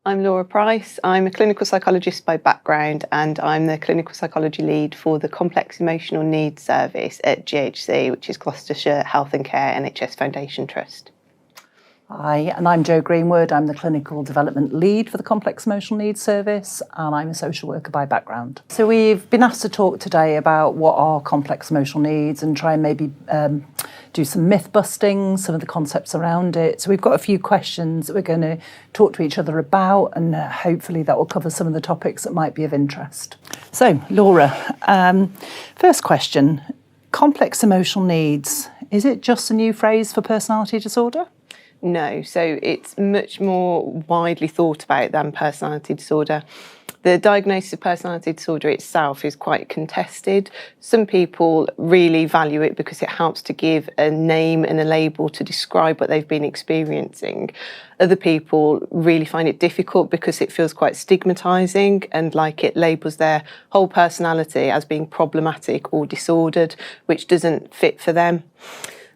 I'm Laura Price. I'm a clinical psychologist by background, and I'm the clinical psychology lead for the Complex Emotional Needs Service at GHC, which is Gloucestershire Health and Care NHS Foundation Trust. Hi, and I'm Jo Greenwood. I'm the Clinical Development Lead for the Complex Emotional Needs Service, and I'm a social worker by background. So we've been asked to talk today about what are complex emotional needs and try and maybe do some myth busting, some of the concepts around it. So we've got a few questions that we're going to talk to each other about, and hopefully that will cover some of the topics that might be of interest. So, Laura, first question, complex emotional needs, is it just a new phrase for personality disorder? No, so it's much more widely thought about than personality disorder. The diagnosis of personality disorder itself is quite contested. Some people really value it because it helps to give a name and a label to describe what they've been experiencing. Other people really find it difficult because it feels quite stigmatising and like it labels their whole personality as being problematic or disordered, which doesn't fit for them.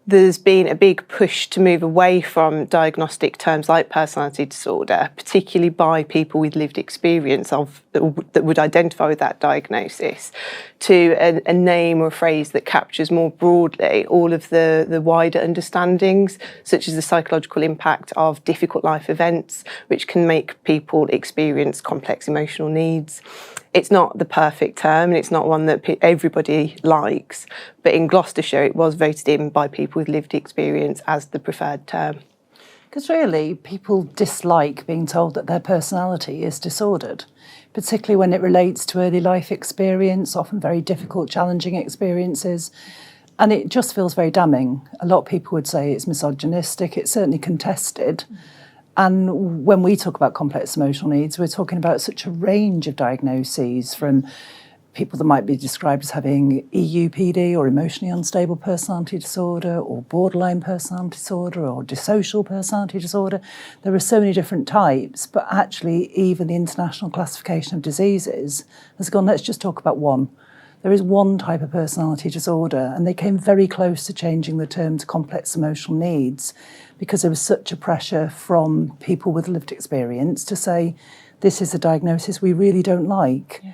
There's been a big push to move away from diagnostic terms like personality disorder, particularly by people with lived experience that would identify with that diagnosis, to a name or a phrase that captures more broadly all of the wider understandings, such as the psychological impact of difficult life events, which can make people experience complex emotional needs. It's not the perfect term, and it's not one that everybody likes, but in Gloucestershire it was voted in by people with lived experience as the preferred term. Because really, people dislike being told that their personality is disordered, particularly when it relates to early life experience, often very difficult, challenging experiences. And it just feels very damning. A lot of people would say it's misogynistic, it's certainly contested. And when we talk about complex emotional needs, we're talking about such a range of diagnoses, from people that might be described as having EUPD or emotionally unstable personality disorder, or borderline personality disorder, or dissocial personality disorder. There are so many different types, but actually even the International Classification of Diseases has gone, let's just talk about one. There is one type of personality disorder, and they came very close to changing the term to complex emotional needs because there was such a pressure from people with lived experience to say, this is a diagnosis we really don't like. Yeah.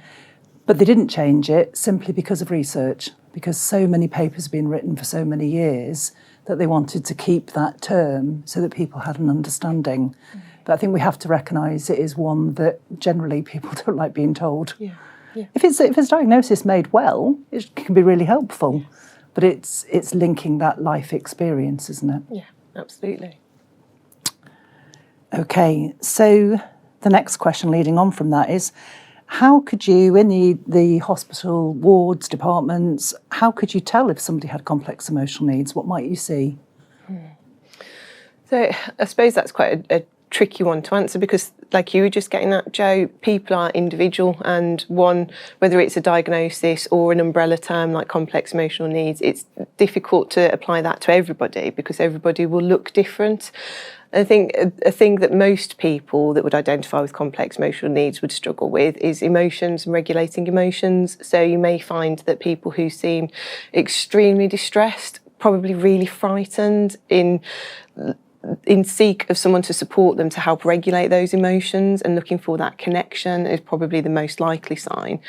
But they didn't change it simply because of research, because so many papers have been written for so many years that they wanted to keep that term so that people had an understanding. But I think we have to recognise it is one that generally people don't like being told. Yeah. Yeah. If it's diagnosis made well, it can be really helpful, but it's linking that life experience, isn't it? Yeah, absolutely. Okay, so the next question leading on from that is, how could you, in the hospital wards, departments, how could you tell if somebody had complex emotional needs? What might you see? So I suppose that's quite a tricky one to answer because, like you were just getting at, Jo, people are individual, and one, whether it's a diagnosis or an umbrella term like complex emotional needs, it's difficult to apply that to everybody because everybody will look different. I think a thing that most people that would identify with complex emotional needs would struggle with is emotions and regulating emotions. So you may find that people who seem extremely distressed, probably really frightened, in seek of someone to support them to help regulate those emotions, and looking for that connection is probably the most likely sign.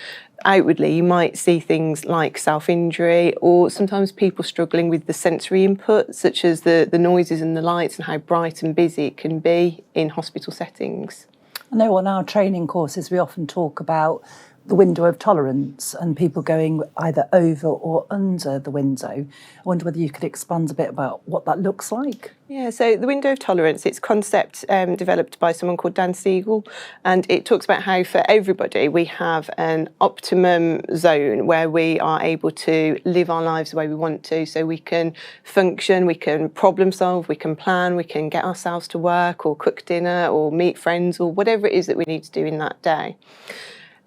Outwardly, you might see things like self-injury, or sometimes people struggling with the sensory input, such as the noises and the lights and how bright and busy it can be in hospital settings. I know on our training courses we often talk about the window of tolerance and people going either over or under the window. I wonder whether you could expand a bit about what that looks like. Yeah, so the window of tolerance, it's a concept developed by someone called Dan Siegel, and it talks about how for everybody we have an optimum zone where we are able to live our lives the way we want to. So we can function, we can problem solve, we can plan, we can get ourselves to work or cook dinner or meet friends or whatever it is that we need to do in that day.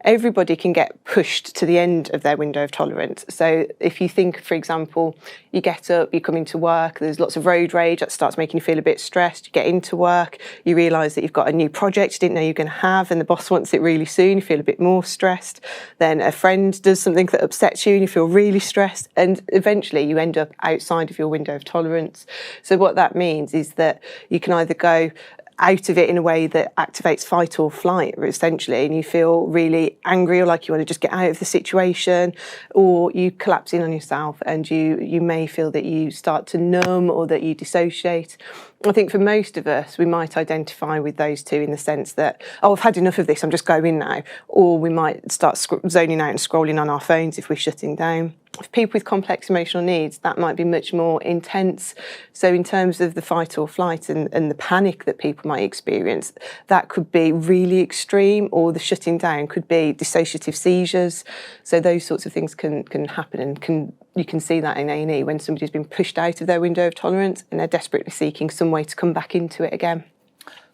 Everybody can get pushed to the end of their window of tolerance. So if you think, for example, you get up, you come into work, there's lots of road rage, that starts making you feel a bit stressed. You get into work, you realise that you've got a new project you didn't know you're going to have, and the boss wants it really soon, you feel a bit more stressed. Then a friend does something that upsets you and you feel really stressed, and eventually you end up outside of your window of tolerance. So what that means is that you can either go out of it in a way that activates fight or flight, essentially, and you feel really angry or like you want to just get out of the situation, or you collapse in on yourself and you may feel that you start to numb or that you dissociate. I think for most of us, we might identify with those two in the sense that, oh, I've had enough of this, I'm just going now. Or we might start zoning out and scrolling on our phones if we're shutting down. For people with complex emotional needs, that might be much more intense. So in terms of the fight or flight and the panic that people might experience, that could be really extreme, or the shutting down could be dissociative seizures. So those sorts of things can happen, and you can see that in A&E when somebody's been pushed out of their window of tolerance and they're desperately seeking some way to come back into it again.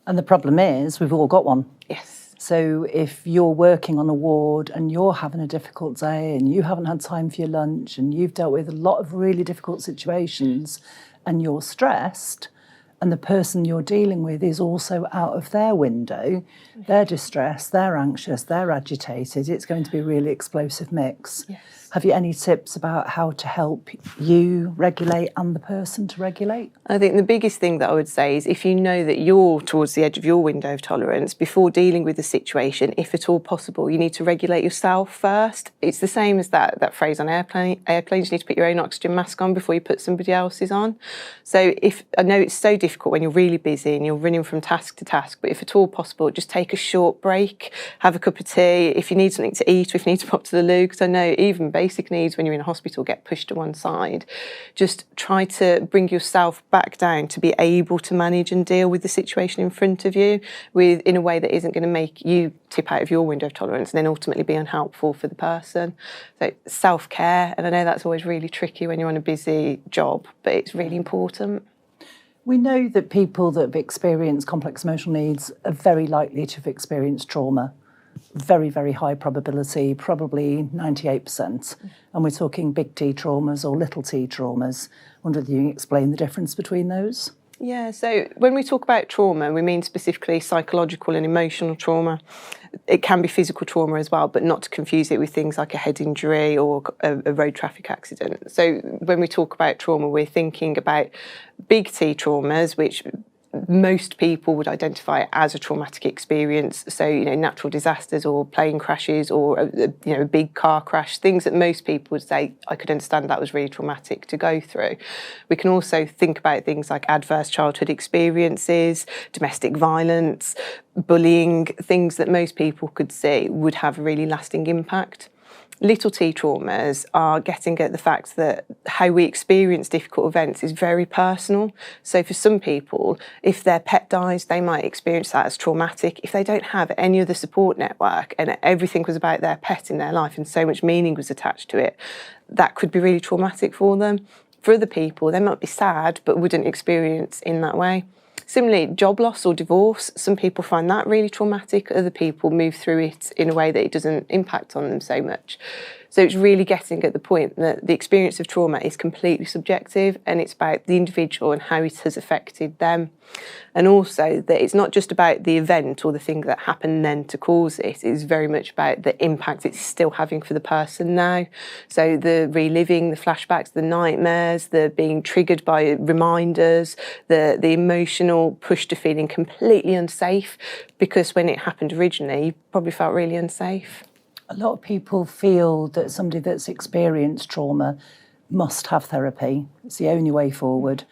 And the problem is, we've all got one. Yes. So if you're working on a ward and you're having a difficult day and you haven't had time for your lunch and you've dealt with a lot of really difficult situations and you're stressed, and the person you're dealing with is also out of their window, they're distressed, they're anxious, they're agitated, it's going to be a really explosive mix. Yes. Have you any tips about how to help you regulate and the person to regulate? I think the biggest thing that I would say is, if you know that you're towards the edge of your window of tolerance, before dealing with the situation, if at all possible, you need to regulate yourself first. It's the same as that phrase on airplanes, you need to put your own oxygen mask on before you put somebody else's on. So I know it's so difficult when you're really busy and you're running from task to task, but if at all possible, just take a short break, have a cup of tea, if you need something to eat, or if you need to pop to the loo, because I know even basic needs when you're in a hospital get pushed to one side. Just try to bring yourself back down to be able to manage and deal with the situation in front of you in a way that isn't going to make you tip out of your window of tolerance and then ultimately be unhelpful for the person. So self-care, and I know that's always really tricky when you're on a busy job, but it's really important. We know that people that have experienced complex emotional needs are very likely to have experienced trauma. Very, very high probability, probably 98%. And we're talking big T traumas or little t traumas. I wonder if you can explain the difference between those. Yeah, so when we talk about trauma, we mean specifically psychological and emotional trauma. It can be physical trauma as well, but not to confuse it with things like a head injury or a road traffic accident. So when we talk about trauma, we're thinking about big T traumas, which most people would identify as a traumatic experience. So, natural disasters or plane crashes or, a big car crash, things that most people would say, I could understand that was really traumatic to go through. We can also think about things like adverse childhood experiences, domestic violence, bullying, things that most people could see would have a really lasting impact. Little t traumas are getting at the fact that how we experience difficult events is very personal. So for some people, if their pet dies, they might experience that as traumatic. If they don't have any other support network and everything was about their pet in their life and so much meaning was attached to it, that could be really traumatic for them. For other people, they might be sad but wouldn't experience in that way. Similarly, job loss or divorce, some people find that really traumatic, other people move through it in a way that it doesn't impact on them so much. So it's really getting at the point that the experience of trauma is completely subjective, and it's about the individual and how it has affected them. And also that it's not just about the event or the thing that happened then to cause it, it's very much about the impact it's still having for the person now. So the reliving, the flashbacks, the nightmares, the being triggered by reminders, the emotional push to feeling completely unsafe, because when it happened originally, you probably felt really unsafe. A lot of people feel that somebody that's experienced trauma must have therapy. It's the only way forward.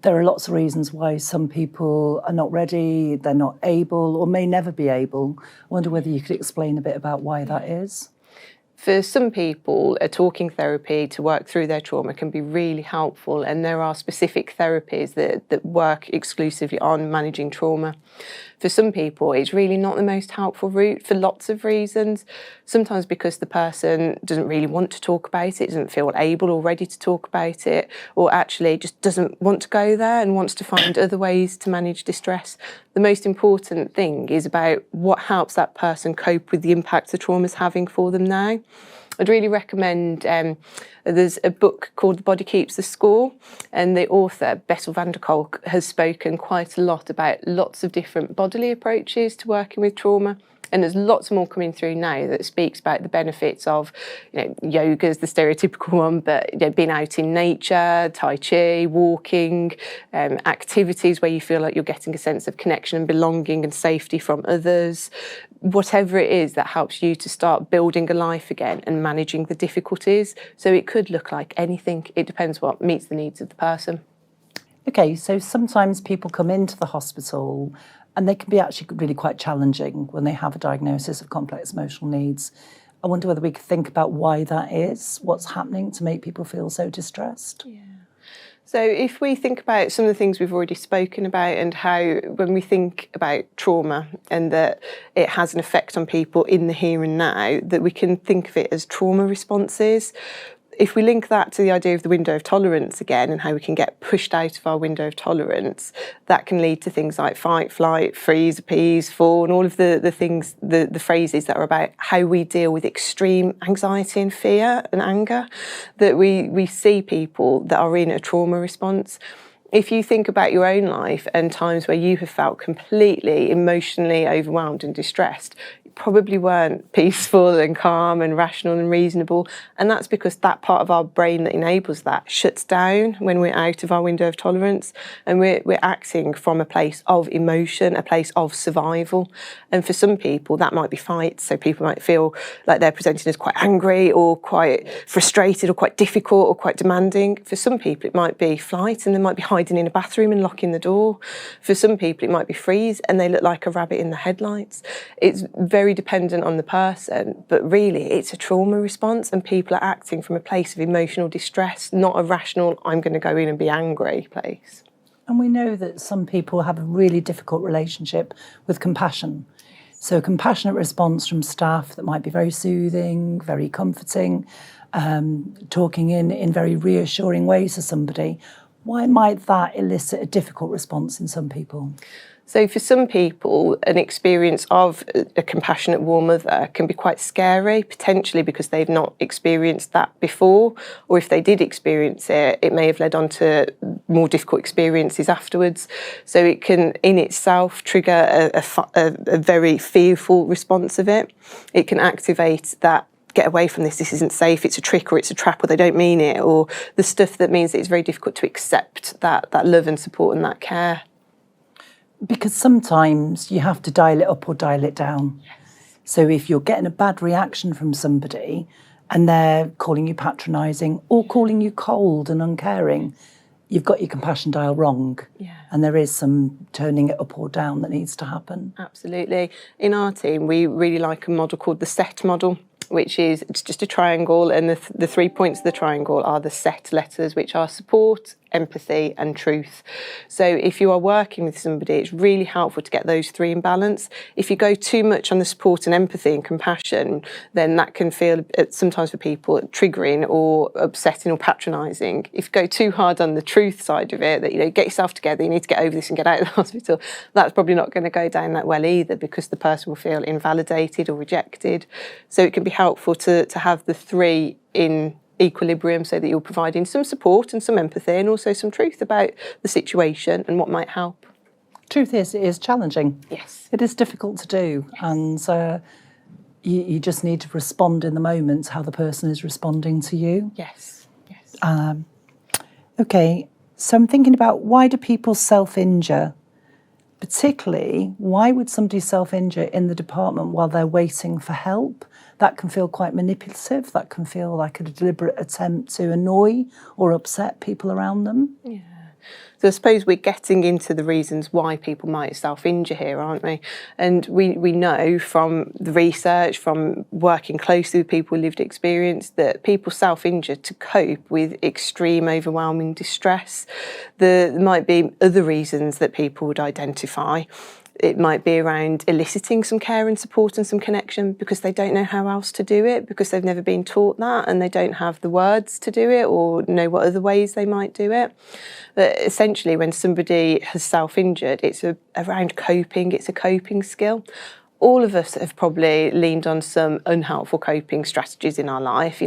There are lots of reasons why some people are not ready, they're not able, or may never be able. I wonder whether you could explain a bit about why that is. For some people, a talking therapy to work through their trauma can be really helpful, and there are specific therapies that work exclusively on managing trauma. For some people, it's really not the most helpful route for lots of reasons. Sometimes because the person doesn't really want to talk about it, doesn't feel able or ready to talk about it, or actually just doesn't want to go there and wants to find other ways to manage distress. The most important thing is about what helps that person cope with the impact the trauma is having for them now. I'd really recommend, there's a book called The Body Keeps the Score, and the author, Bessel van der Kolk, has spoken quite a lot about lots of different bodily approaches to working with trauma. And there's lots more coming through now that speaks about the benefits of, yoga is the stereotypical one, but being out in nature, tai chi, walking, activities where you feel like you're getting a sense of connection and belonging and safety from others. Whatever it is that helps you to start building a life again and managing the difficulties. So it could look like anything. It depends what meets the needs of the person. Okay, so sometimes people come into the hospital and they can be actually really quite challenging when they have a diagnosis of complex emotional needs. I wonder whether we could think about why that is, what's happening to make people feel so distressed. Yeah. So if we think about some of the things we've already spoken about and how when we think about trauma and that it has an effect on people in the here and now, that we can think of it as trauma responses. If we link that to the idea of the window of tolerance again and how we can get pushed out of our window of tolerance, that can lead to things like fight, flight, freeze, appease, fawn, all of the things, the phrases that are about how we deal with extreme anxiety and fear and anger, that we see people that are in a trauma response. If you think about your own life and times where you have felt completely emotionally overwhelmed and distressed, probably weren't peaceful and calm and rational and reasonable, and that's because that part of our brain that enables that shuts down when we're out of our window of tolerance, and we're acting from a place of emotion, a place of survival. And for some people that might be fight, so people might feel like they're presenting as quite angry or quite frustrated or quite difficult or quite demanding. For some people it might be flight and they might be hiding in a bathroom and locking the door. For some people it might be freeze and they look like a rabbit in the headlights. It's very dependent on the person, but really it's a trauma response and people are acting from a place of emotional distress, not a rational, I'm going to go in and be angry place. And we know that some people have a really difficult relationship with compassion. So a compassionate response from staff that might be very soothing, very comforting, talking in very reassuring ways to somebody. Why might that elicit a difficult response in some people? So for some people, an experience of a compassionate warm mother can be quite scary, potentially because they've not experienced that before, or if they did experience it, it may have led on to more difficult experiences afterwards. So it can in itself trigger a very fearful response of it. It can activate that get away from this isn't safe, it's a trick or it's a trap or they don't mean it, or the stuff that means that it's very difficult to accept that love and support and that care. Because sometimes you have to dial it up or dial it down. Yes. So if you're getting a bad reaction from somebody and they're calling you patronising or calling you cold and uncaring, you've got your compassion dial wrong. Yeah. And there is some turning it up or down that needs to happen. Absolutely. In our team, we really like a model called the CET model, which is it's just a triangle, and the 3 points of the triangle are the CET letters, which are support, empathy and truth. So if you are working with somebody, it's really helpful to get those three in balance. If you go too much on the support and empathy and compassion, then that can feel sometimes for people triggering or upsetting or patronising. If you go too hard on the truth side of it, that get yourself together, you need to get over this and get out of the hospital, that's probably not going to go down that well either, because the person will feel invalidated or rejected. So it can be helpful to have the three in equilibrium, so that you're providing some support and some empathy and also some truth about the situation and what might help. Truth is, it is challenging. Yes. It is difficult to do. Yes. And you just need to respond in the moment how the person is responding to you. Yes. Yes. Okay, so I'm thinking about, why do people self-injure? Particularly, why would somebody self-injure in the department while they're waiting for help? That can feel quite manipulative. That can feel like a deliberate attempt to annoy or upset people around them. Yeah. So I suppose we're getting into the reasons why people might self-injure here, aren't we? And we know from the research, from working closely with people with lived experience, that people self-injure to cope with extreme, overwhelming distress. There might be other reasons that people would identify. It might be around eliciting some care and support and some connection because they don't know how else to do it, because they've never been taught that and they don't have the words to do it or know what other ways they might do it. But essentially, when somebody has self-injured, it's around coping, it's a coping skill. all of us have probably leaned on some unhelpful coping strategies in our life,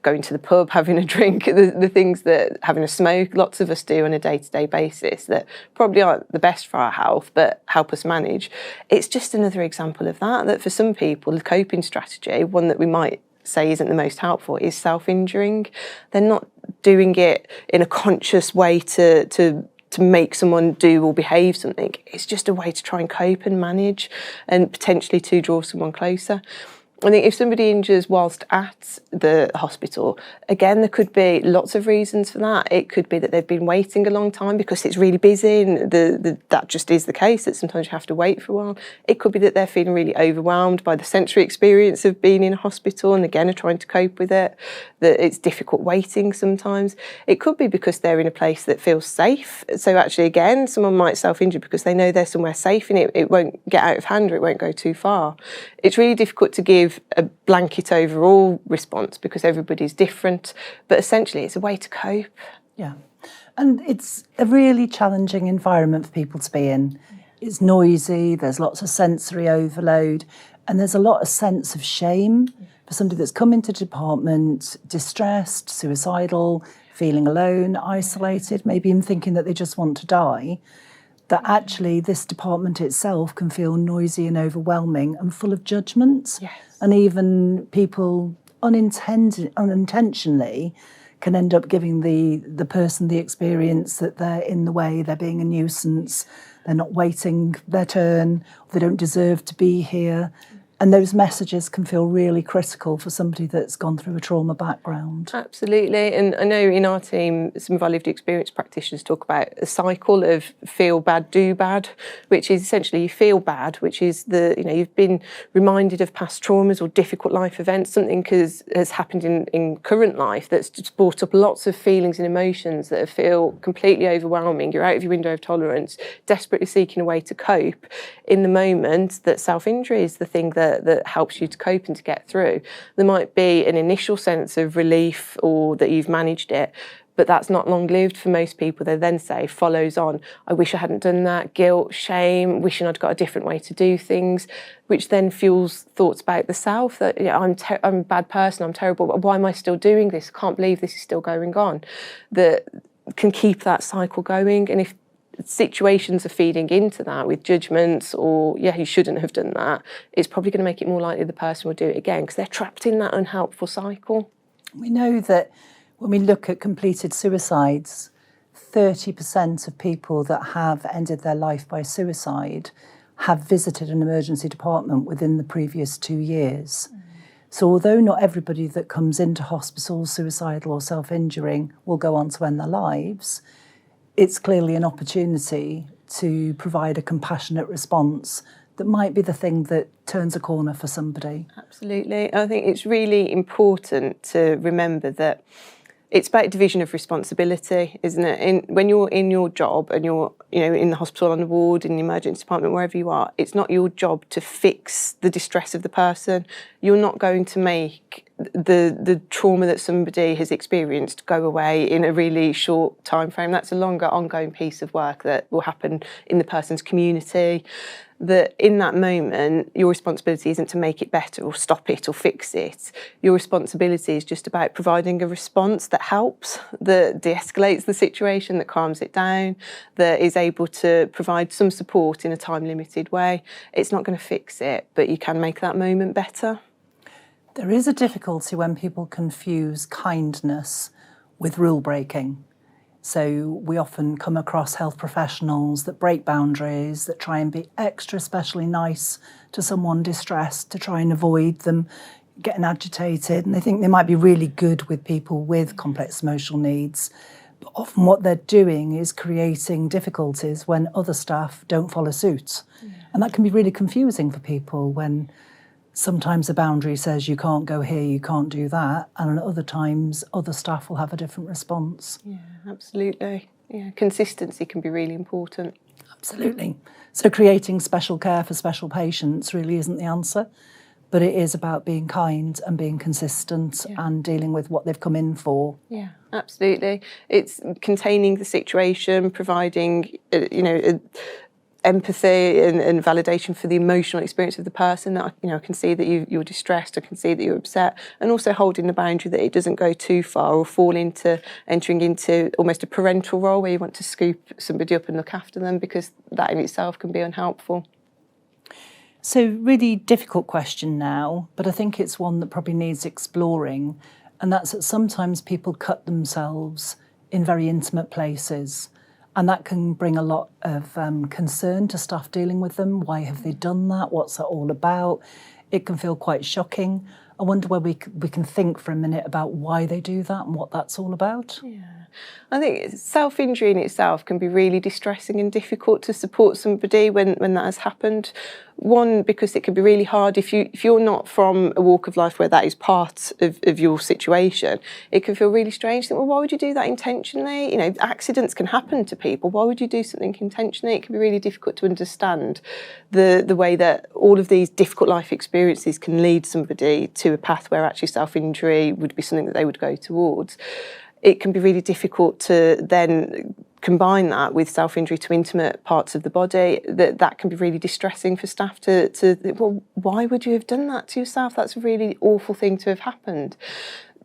going to the pub, having a drink, the things that having a smoke, lots of us do on a day-to-day basis that probably aren't the best for our health, but help us manage. It's just another example of that for some people, the coping strategy, one that we might say isn't the most helpful, is self-injuring. They're not doing it in a conscious way to make someone do or behave something. It's just a way to try and cope and manage and potentially to draw someone closer. I think if somebody injures whilst at the hospital, again, there could be lots of reasons for that. It could be that they've been waiting a long time because it's really busy, and that just is the case, that sometimes you have to wait for a while. It could be that they're feeling really overwhelmed by the sensory experience of being in a hospital and again are trying to cope with it, that it's difficult waiting sometimes. It could be because they're in a place that feels safe. So actually, again, someone might self-injure because they know they're somewhere safe and it won't get out of hand or it won't go too far. It's really difficult to give a blanket overall response because everybody's different, but essentially it's a way to cope. Yeah, and it's a really challenging environment for people to be in. It's noisy, there's lots of sensory overload, and there's a lot of sense of shame for somebody that's come into the department distressed, suicidal, feeling alone, isolated, maybe even thinking that they just want to die. That actually this department itself can feel noisy and overwhelming and full of judgments. Yes. And even people unintentionally can end up giving the person the experience that they're in the way, they're being a nuisance, they're not waiting their turn, they don't deserve to be here. And those messages can feel really critical for somebody that's gone through a trauma background. Absolutely. And I know in our team, some of our lived experience practitioners talk about a cycle of feel bad, do bad, which is essentially you feel bad, which is you've been reminded of past traumas or difficult life events, something has happened in current life that's just brought up lots of feelings and emotions that feel completely overwhelming. You're out of your window of tolerance, desperately seeking a way to cope in the moment. That self-injury is the thing that helps you to cope and to get through. There might be an initial sense of relief or that you've managed it, but that's not long-lived for most people. They then say, follows on, I wish I hadn't done that, guilt, shame, wishing I'd got a different way to do things, which then fuels thoughts about the self, that I'm a bad person, I'm terrible, but why am I still doing this? I can't believe this is still going on. That can keep that cycle going. And if situations are feeding into that with judgments or, you shouldn't have done that, it's probably going to make it more likely the person will do it again because they're trapped in that unhelpful cycle. We know that when we look at completed suicides, 30% of people that have ended their life by suicide have visited an emergency department within the previous 2 years. So although not everybody that comes into hospital suicidal or self-injuring will go on to end their lives, it's clearly an opportunity to provide a compassionate response that might be the thing that turns a corner for somebody. Absolutely. I think it's really important to remember that it's about division of responsibility, isn't it? When you're in your job and you're in the hospital, on the ward, in the emergency department, wherever you are, it's not your job to fix the distress of the person. You're not going to make the trauma that somebody has experienced go away in a really short time frame. That's a longer ongoing piece of work that will happen in the person's community. That in that moment, your responsibility isn't to make it better or stop it or fix it. Your responsibility is just about providing a response that helps, that de-escalates the situation, that calms it down, that is able to provide some support in a time-limited way. It's not going to fix it, but you can make that moment better. There is a difficulty when people confuse kindness with rule breaking. So we often come across health professionals that break boundaries, that try and be extra specially nice to someone distressed to try and avoid them getting agitated. And they think they might be really good with people with complex emotional needs. But often what they're doing is creating difficulties when other staff don't follow suit. Yeah. And that can be really confusing for people when sometimes a boundary says you can't go here, you can't do that, and at other times other staff will have a different response. Yeah, absolutely. Yeah, consistency can be really important. Absolutely. So creating special care for special patients really isn't the answer, but it is about being kind and being consistent and dealing with what they've come in for. Yeah, absolutely. It's containing the situation, providing, empathy and validation for the emotional experience of the person. That I can see that you're distressed, I can see that you're upset, and also holding the boundary that it doesn't go too far or fall into entering into almost a parental role where you want to scoop somebody up and look after them, because that in itself can be unhelpful. So really difficult question now, but I think it's one that probably needs exploring, and that's that sometimes people cut themselves in very intimate places. And that can bring a lot of concern to staff dealing with them. Why have they done that? What's that all about? It can feel quite shocking. I wonder where we can think for a minute about why they do that and what that's all about. Yeah. I think self-injury in itself can be really distressing and difficult to support somebody when that has happened. One, because it can be really hard if you're not from a walk of life where that is part of your situation. It can feel really strange. Think, well, why would you do that intentionally? Accidents can happen to people. Why would you do something intentionally? It can be really difficult to understand the way that all of these difficult life experiences can lead somebody to a path where actually self-injury would be something that they would go towards. It can be really difficult to then combine that with self-injury to intimate parts of the body. That can be really distressing for staff to well, why would you have done that to yourself? That's a really awful thing to have happened.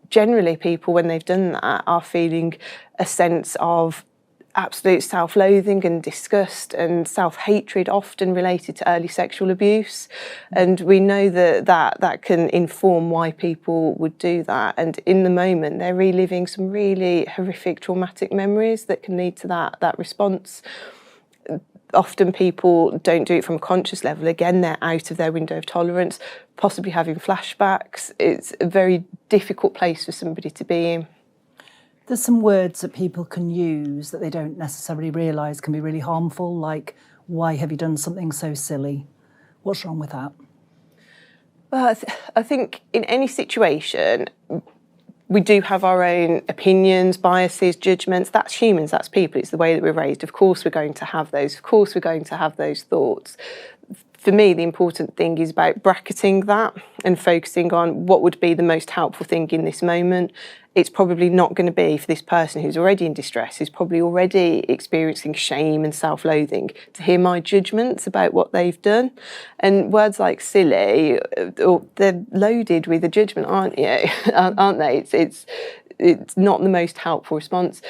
Generally, people, when they've done that, are feeling a sense of absolute self-loathing and disgust and self-hatred, often related to early sexual abuse. And we know that can inform why people would do that. And in the moment, they're reliving some really horrific, traumatic memories that can lead to that response. Often people don't do it from a conscious level. Again, they're out of their window of tolerance, possibly having flashbacks. It's a very difficult place for somebody to be in. There's some words that people can use that they don't necessarily realise can be really harmful, like, why have you done something so silly? What's wrong with that? Well, I think in any situation, we do have our own opinions, biases, judgments. That's humans, that's people. It's the way that we're raised. Of course we're going to have those. Of course we're going to have those thoughts. For me, the important thing is about bracketing that and focusing on what would be the most helpful thing in this moment. It's probably not going to be for this person who's already in distress, who's probably already experiencing shame and self-loathing, to hear my judgments about what they've done. And words like silly, they're loaded with a judgment, aren't they? It's not the most helpful response.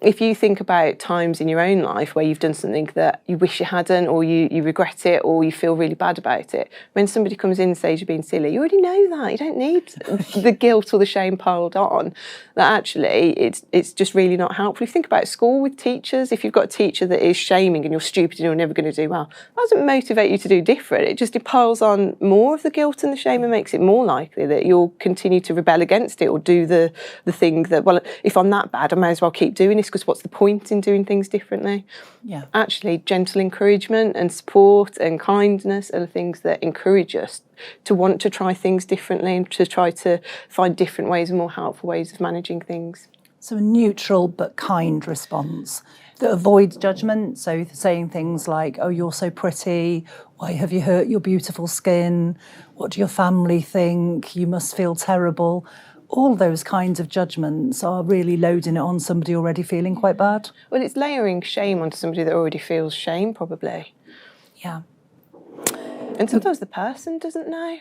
If you think about times in your own life where you've done something that you wish you hadn't, or you regret it, or you feel really bad about it, when somebody comes in and says you're being silly, you already know that. You don't need the guilt or the shame piled on. That actually, it's just really not helpful. If you think about school with teachers, if you've got a teacher that is shaming and you're stupid and you're never going to do well, that doesn't motivate you to do different. It piles on more of the guilt and the shame and makes it more likely that you'll continue to rebel against it or do the thing that, well, if I'm that bad, I may as well keep doing this, because what's the point in doing things differently? Yeah. Actually, gentle encouragement and support and kindness are the things that encourage us to want to try things differently and to try to find different ways and more helpful ways of managing things. So a neutral but kind response that avoids judgment. So saying things like, oh, you're so pretty. Why have you hurt your beautiful skin? What do your family think? You must feel terrible. All those kinds of judgments are really loading it on somebody already feeling quite bad. Well, it's layering shame onto somebody that already feels shame, probably. Yeah. And sometimes the person doesn't know.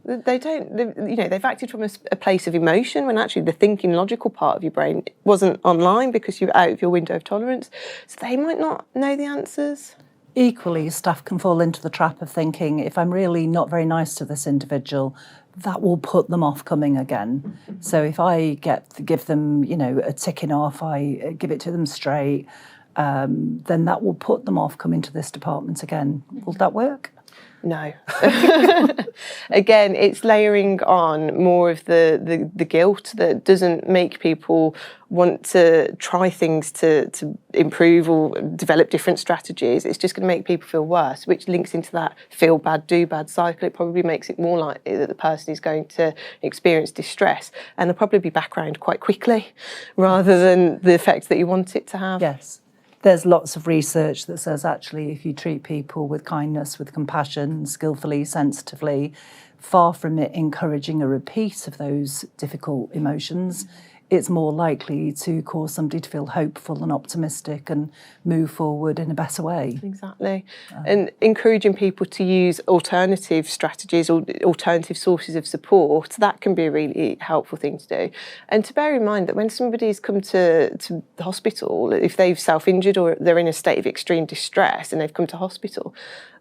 They've acted from a place of emotion when actually the thinking, logical part of your brain wasn't online because you're out of your window of tolerance. So they might not know the answers. Equally, staff can fall into the trap of thinking, if I'm really not very nice to this individual, that will put them off coming again. So if I give them, a ticking off, I give it to them straight, then that will put them off coming to this department again. Will that work? No. Again, it's layering on more of the guilt that doesn't make people want to try things to improve or develop different strategies. It's just going to make people feel worse, which links into that feel bad, do bad cycle. It probably makes it more likely that the person is going to experience distress, and they'll probably be back around quite quickly rather than the effect that you want it to have. Yes. There's lots of research that says actually if you treat people with kindness, with compassion, skillfully, sensitively, far from it encouraging a repeat of those difficult emotions, it's more likely to cause somebody to feel hopeful and optimistic and move forward in a better way. Exactly. And encouraging people to use alternative strategies or alternative sources of support, that can be a really helpful thing to do. And to bear in mind that when somebody's come to the hospital, if they've self-injured or they're in a state of extreme distress and they've come to hospital,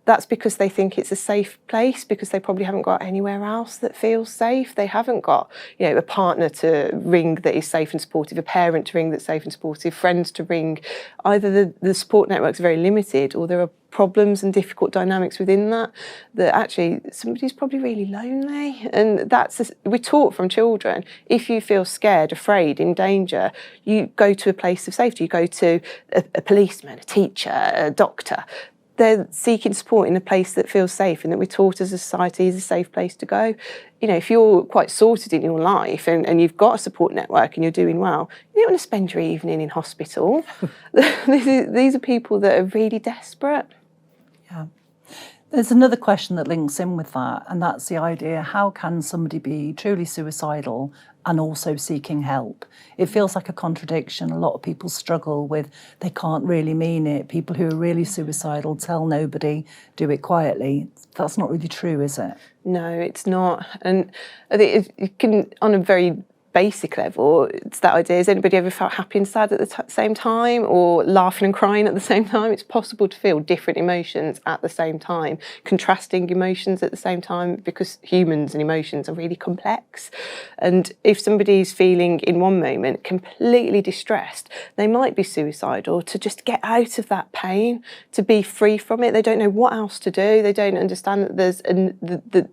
that's because they think it's a safe place, because they probably haven't got anywhere else that feels safe. They haven't got, a partner to ring that is safe and supportive, a parent to ring that's safe and supportive, friends to ring. Either the support network's very limited, or there are problems and difficult dynamics within that actually somebody's probably really lonely. And we're taught from children, if you feel scared, afraid, in danger, you go to a place of safety. You go to a policeman, a teacher, a doctor. They're seeking support in a place that feels safe and that we're taught as a society is a safe place to go. If you're quite sorted in your life and you've got a support network and you're doing well, you don't want to spend your evening in hospital. These are people that are really desperate. Yeah. There's another question that links in with that, and that's the idea, how can somebody be truly suicidal and also seeking help? It feels like a contradiction. A lot of people struggle with, they can't really mean it. People who are really suicidal tell nobody, do it quietly. That's not really true, is it? No, it's not. And I think it can, on a very basic level, it's that idea, has anybody ever felt happy and sad at the same time, or laughing and crying at the same time? It's possible to feel different emotions at the same time, contrasting emotions at the same time, because humans and emotions are really complex. And if somebody's feeling in one moment completely distressed, they might be suicidal to just get out of that pain, to be free from it. They don't know what else to do. They don't understand that there's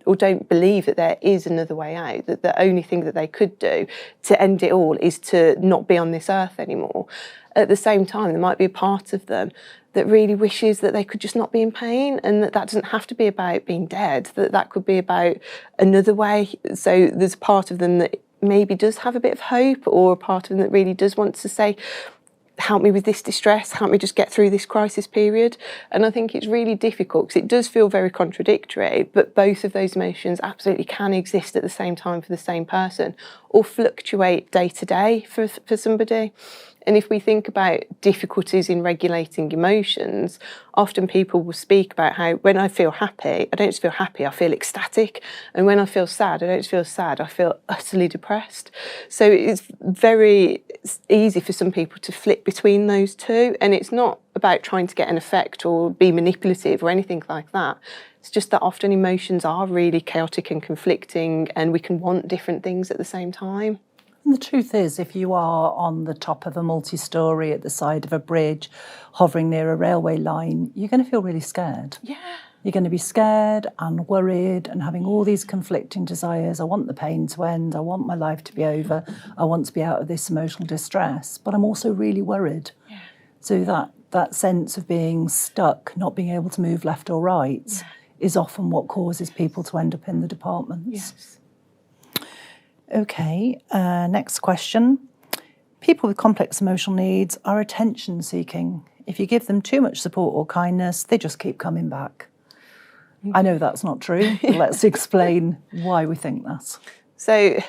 or don't believe that there is another way out, that the only thing that they could do to end it all is to not be on this earth anymore. At the same time, there might be a part of them that really wishes that they could just not be in pain, and that doesn't have to be about being dead, that could be about another way. So there's a part of them that maybe does have a bit of hope, or a part of them that really does want to say, help me with this distress, help me just get through this crisis period. And I think it's really difficult because it does feel very contradictory, but both of those emotions absolutely can exist at the same time for the same person, or fluctuate day to day for somebody. And if we think about difficulties in regulating emotions, often people will speak about how when I feel happy, I don't just feel happy, I feel ecstatic. And when I feel sad, I don't just feel sad, I feel utterly depressed. So it's very easy for some people to flip between those two. And it's not about trying to get an effect or be manipulative or anything like that. It's just that often emotions are really chaotic and conflicting, and we can want different things at the same time. And the truth is, if you are on the top of a multi-storey at the side of a bridge, hovering near a railway line, you're going to feel really scared. Yeah. You're going to be scared and worried and having all these conflicting desires. I want the pain to end. I want my life to be over. I want to be out of this emotional distress. But I'm also really worried. Yeah. So that sense of being stuck, not being able to move left or right, is often what causes people to end up in the departments. Yes. Okay, next question. People with complex emotional needs are attention seeking. If you give them too much support or kindness, they just keep coming back. I know that's not true, but let's explain why we think that. So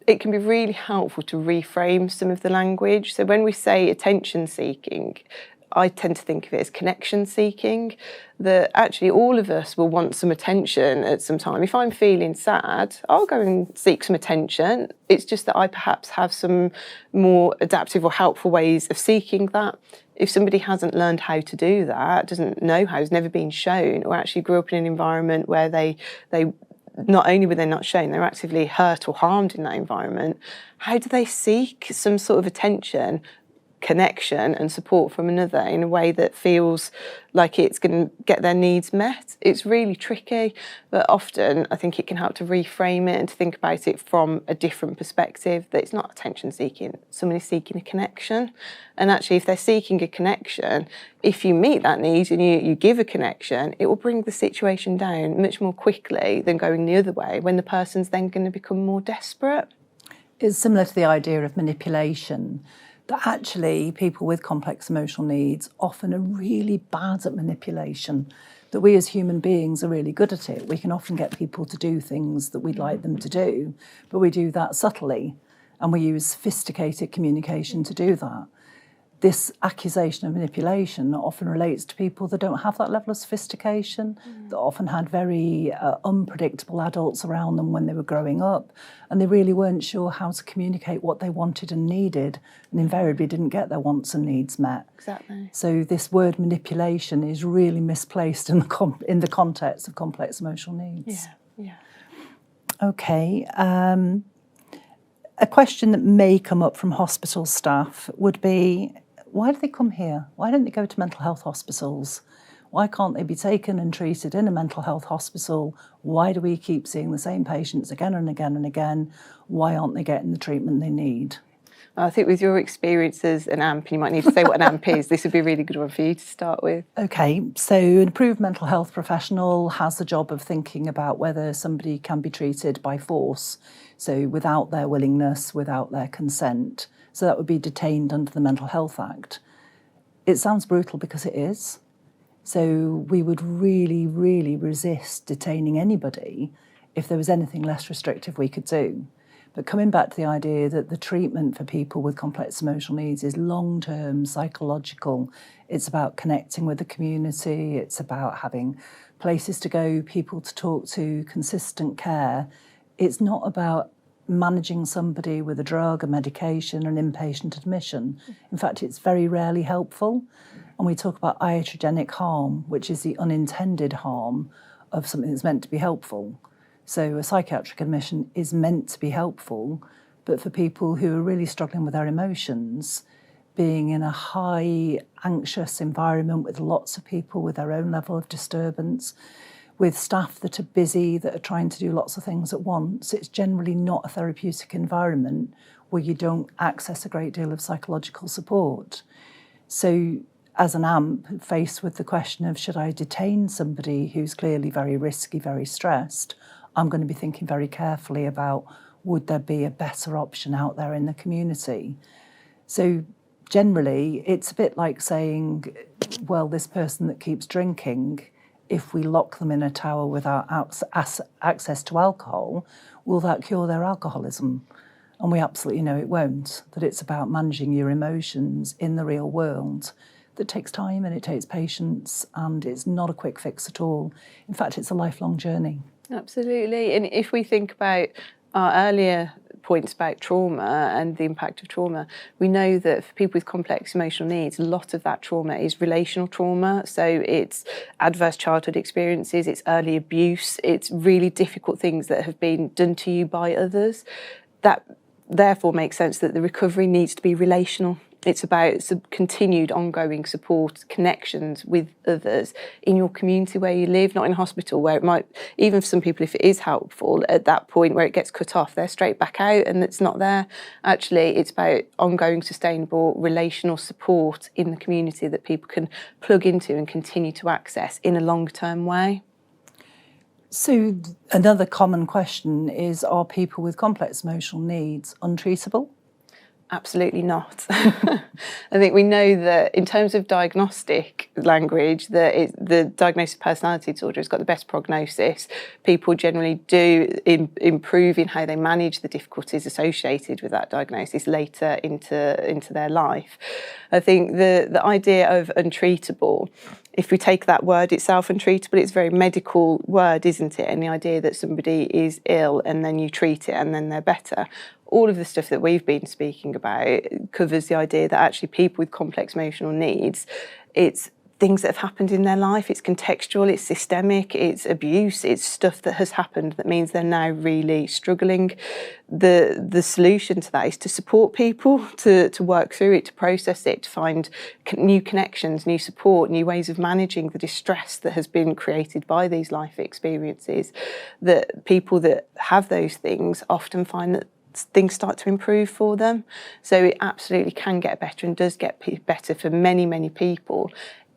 it can be really helpful to reframe some of the language. So when we say attention seeking, I tend to think of it as connection seeking, that actually all of us will want some attention at some time. If I'm feeling sad, I'll go and seek some attention. It's just that I perhaps have some more adaptive or helpful ways of seeking that. If somebody hasn't learned how to do that, doesn't know how, has never been shown, or actually grew up in an environment where they not only were they not shown, they were actively hurt or harmed in that environment, how do they seek some sort of attention, connection and support from another in a way that feels like it's going to get their needs met? It's really tricky, but often I think it can help to reframe it and to think about it from a different perspective, that it's not attention seeking, somebody's seeking a connection. And actually, if they're seeking a connection, if you meet that need and you give a connection, it will bring the situation down much more quickly than going the other way, when the person's then going to become more desperate. It's similar to the idea of manipulation, that actually people with complex emotional needs often are really bad at manipulation, that we as human beings are really good at it. We can often get people to do things that we'd like them to do, but we do that subtly. and we use sophisticated communication to do that. This accusation of manipulation often relates to people that don't have that level of sophistication, that often had very unpredictable adults around them when they were growing up, and they really weren't sure how to communicate what they wanted and needed, and invariably didn't get their wants and needs met. Exactly. So this word manipulation is really misplaced in the context of complex emotional needs. Yeah. Okay. A question that may come up from hospital staff would be, why do they come here? Why don't they go to mental health hospitals? Why can't they be taken and treated in a mental health hospital? Why do we keep seeing the same patients again and again and again? Why aren't they getting the treatment they need? I think with your experience as an AMP, you might need to say what an AMP is. This would be a really good one for you to start with. Okay, so an approved mental health professional has the job of thinking about whether somebody can be treated by force, so without their willingness, without their consent. So that would be detained under the Mental Health Act. It sounds brutal because it is. So we would really, really resist detaining anybody if there was anything less restrictive we could do. But coming back to the idea that the treatment for people with complex emotional needs is long-term, psychological, it's about connecting with the community, it's about having places to go, people to talk to, consistent care. It's not about managing somebody with a drug, a medication, an inpatient admission. In fact, it's very rarely helpful. And we talk about iatrogenic harm, which is the unintended harm of something that's meant to be helpful. So a psychiatric admission is meant to be helpful, but for people who are really struggling with their emotions, being in a high anxious environment with lots of people with their own level of disturbance, with staff that are busy, that are trying to do lots of things at once, it's generally not a therapeutic environment where you don't access a great deal of psychological support. So as an AMP, faced with the question of should I detain somebody who's clearly very risky, very stressed, I'm going to be thinking very carefully about would there be a better option out there in the community. So generally, it's a bit like saying, well, this person that keeps drinking, if we lock them in a tower without access to alcohol, will that cure their alcoholism? And we absolutely know it won't, that it's about managing your emotions in the real world. That takes time and it takes patience, and it's not a quick fix at all. In fact, it's a lifelong journey. Absolutely. And if we think about our earlier points about trauma and the impact of trauma, we know that for people with complex emotional needs, a lot of that trauma is relational trauma. So it's adverse childhood experiences, it's early abuse, it's really difficult things that have been done to you by others. That therefore makes sense that the recovery needs to be relational. It's about continued ongoing support, connections with others in your community where you live, not in hospital, where it might, even for some people, if it is helpful, at that point where it gets cut off, they're straight back out and it's not there. Actually, it's about ongoing, sustainable, relational support in the community that people can plug into and continue to access in a long-term way. So another common question is, are people with complex emotional needs untreatable? Absolutely not. I think we know that in terms of diagnostic language, that the diagnosis of personality disorder has got the best prognosis. People generally do improve in how they manage the difficulties associated with that diagnosis later into their life. I think the idea of untreatable, if we take that word itself, untreatable, it's a very medical word, isn't it? And the idea that somebody is ill and then you treat it and then they're better. All of the stuff that we've been speaking about covers the idea that actually people with complex emotional needs, it's things that have happened in their life, it's contextual, it's systemic, it's abuse, it's stuff that has happened that means they're now really struggling. The solution to that is to support people, to work through it, to process it, to find new connections, new support, new ways of managing the distress that has been created by these life experiences. That people that have those things often find that things start to improve for them. So it absolutely can get better and does get better for many, many people.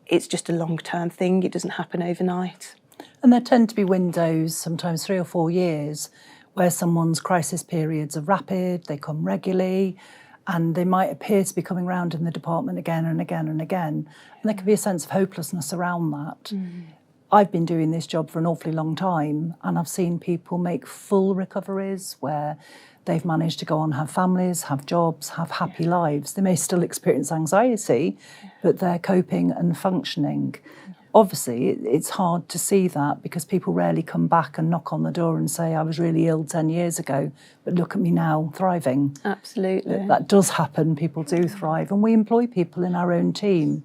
It's just a long-term thing. It doesn't happen overnight. And there tend to be windows, sometimes 3 or 4 years, where someone's crisis periods are rapid, they come regularly, and they might appear to be coming round in the department again and again and again. And there can be a sense of hopelessness around that. I've been doing this job for an awfully long time, and I've seen people make full recoveries where they've managed to go on, have families, have jobs, have happy lives. They may still experience anxiety, but they're coping and functioning. Obviously, it's hard to see that because people rarely come back and knock on the door and say, I was really ill 10 years ago, but look at me now, thriving. Absolutely. That does happen. People do thrive. And we employ people in our own team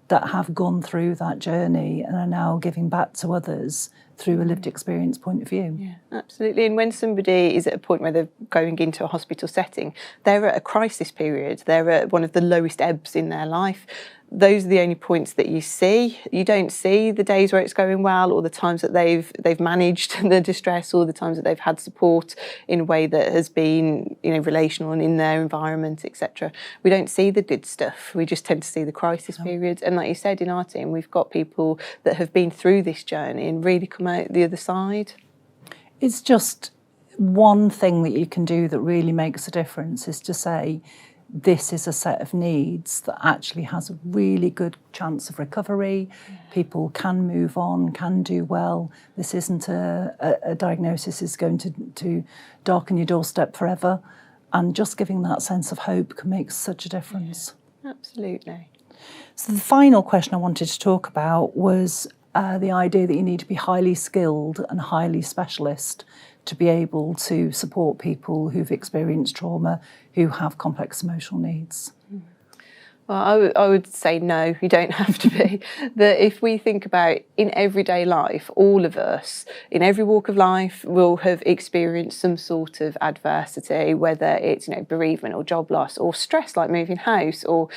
that have gone through that journey and are now giving back to others through a lived experience point of view. Yeah, absolutely. And when somebody is at a point where they're going into a hospital setting, they're at a crisis period. They're at one of the lowest ebbs in their life. Those are the only points that you see. You don't see the days where it's going well, or the times that they've managed the distress, or the times that they've had support in a way that has been, relational and in their environment, etc. We don't see the good stuff. We just tend to see the crisis periods. And like you said, in our team, we've got people that have been through this journey and really come out the other side. It's just one thing that you can do that really makes a difference is to say, this is a set of needs that actually has a really good chance of recovery. People can move on, can do well. This isn't a diagnosis is going to darken your doorstep forever. And just giving that sense of hope can make such a difference. Yeah, absolutely. So the final question I wanted to talk about was the idea that you need to be highly skilled and highly specialist to be able to support people who've experienced trauma, who have complex emotional needs. Well, I would say no, you don't have to be. That if we think about in everyday life, all of us, in every walk of life, will have experienced some sort of adversity, whether it's, bereavement or job loss or stress like moving house, or,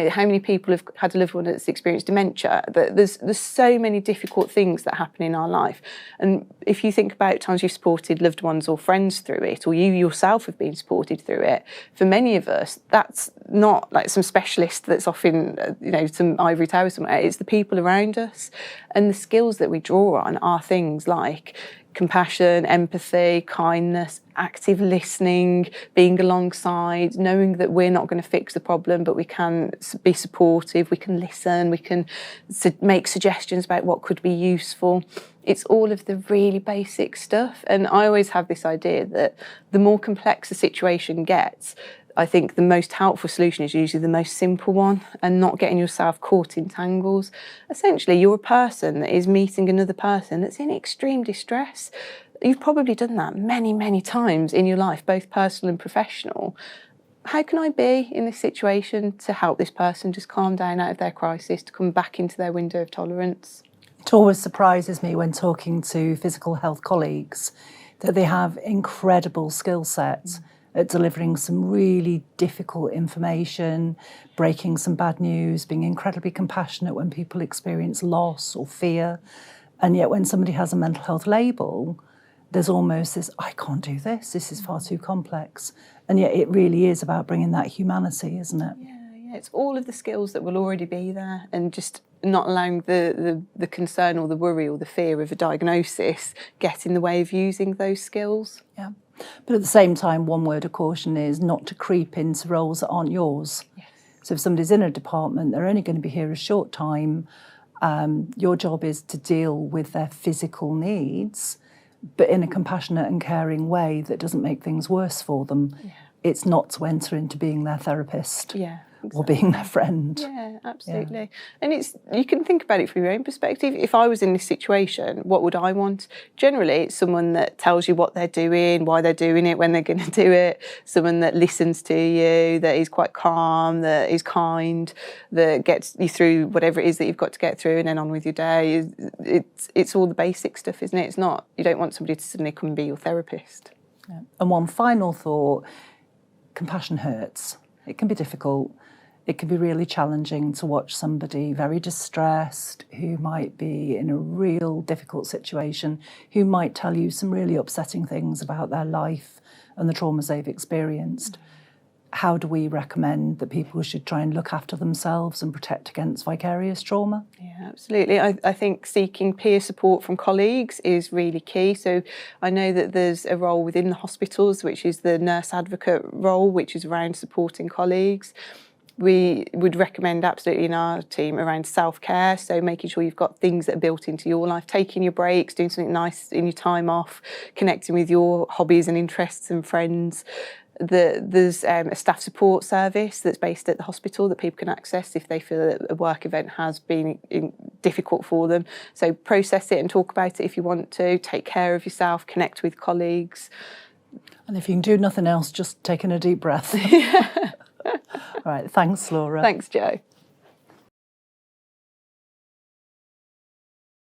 how many people have had a loved one that's experienced dementia. There's so many difficult things that happen in our life. And if you think about times you've supported loved ones or friends through it, or you yourself have been supported through it, for many of us, that's not like some specialist that's off in some ivory tower somewhere. It's the people around us, and the skills that we draw on are things like compassion, empathy, kindness, active listening, being alongside, knowing that we're not going to fix the problem, but we can be supportive, we can listen, we can make suggestions about what could be useful. It's all of the really basic stuff. And I always have this idea that the more complex a situation gets, I think the most helpful solution is usually the most simple one, and not getting yourself caught in tangles. Essentially, you're a person that is meeting another person that's in extreme distress. You've probably done that many, many times in your life, both personal and professional. How can I be in this situation to help this person just calm down out of their crisis, to come back into their window of tolerance? It always surprises me when talking to physical health colleagues that they have incredible skill sets at delivering some really difficult information, breaking some bad news, being incredibly compassionate when people experience loss or fear. And yet when somebody has a mental health label, there's almost this, I can't do this is far too complex. And yet it really is about bringing that humanity, isn't it? Yeah, it's all of the skills that will already be there, and just not allowing the concern or the worry or the fear of a diagnosis get in the way of using those skills. Yeah. But at the same time, one word of caution is not to creep into roles that aren't yours. Yes. So if somebody's in a department, they're only going to be here a short time. Your job is to deal with their physical needs, but in a compassionate and caring way that doesn't make things worse for them. Yeah. It's not to enter into being their therapist. Yeah. Exactly. Or being their friend. Yeah, absolutely. Yeah. And you can think about it from your own perspective. If I was in this situation, what would I want? Generally, it's someone that tells you what they're doing, why they're doing it, when they're going to do it, someone that listens to you, that is quite calm, that is kind, that gets you through whatever it is that you've got to get through and then on with your day. It's all the basic stuff, isn't it? It's not, you don't want somebody to suddenly come and be your therapist. Yeah. And one final thought, compassion hurts. It can be difficult. It can be really challenging to watch somebody very distressed, who might be in a real difficult situation, who might tell you some really upsetting things about their life and the traumas they've experienced. How do we recommend that people should try and look after themselves and protect against vicarious trauma? Yeah, absolutely. I think seeking peer support from colleagues is really key. So I know that there's a role within the hospitals, which is the nurse advocate role, which is around supporting colleagues. we would recommend absolutely in our team around self-care, so making sure you've got things that are built into your life, taking your breaks, doing something nice in your time off, connecting with your hobbies and interests and friends. There's a staff support service that's based at the hospital that people can access if they feel that a work event has been difficult for them. So process it and talk about it if you want to, take care of yourself, connect with colleagues. And if you can do nothing else, just taking a deep breath. All right, thanks, Laura. Thanks, Jo.